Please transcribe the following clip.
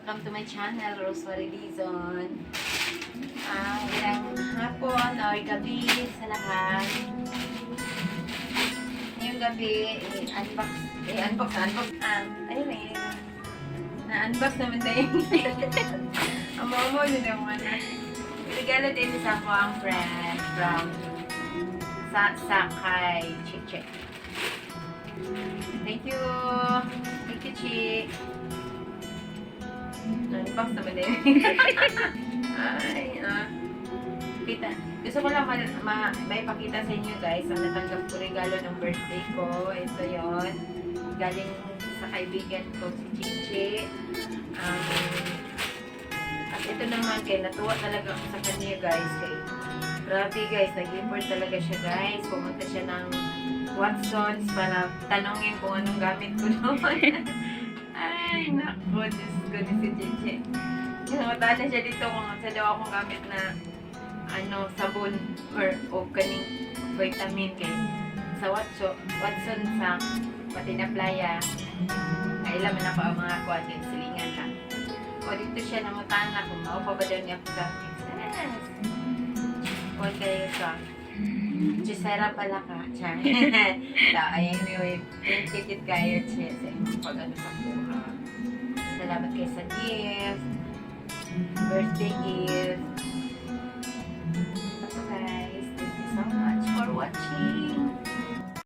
Welcome to my channel, Rosemary Dizon. Ilang hapon or gabi sa lahat. Ngayong gabi, unbox. Ayun na-unbox naman tayo. Ang mamo yun naman. Regalo din sa ako ang friend from Sakay Chiche. Thank you. Thank you, Chi. Unbox naman din. Kita. Gusto ko lang may pakita sa inyo guys ang natanggap ko regalo ng birthday ko. Ito yon, galing sa kaibigan ko si Chichi. At ito naman kay natuwa talaga ako sa kanya guys. Grabe guys, nag-import talaga siya guys. Pumunta siya ng Watsons para tanongin kung anong gamit ko noon. Ay, nako, Diyos ko ni si Chichi. Nangutaan na siya dito kung sa daw akong gamit na sabon o kaning vitamin kay sa Watson sa pati na playa. Kailan man ako ang mga kuwatin, silingan lang. O dito siya nangutaan na kung maupa ba daw niya ako gamit. Yes! O kayo sa Chisera pala ka. Char. Anyway, thank you kayo, Che, sa inyong pag-ano sa kuha. Salamat kayo sa gift. Birthday gift.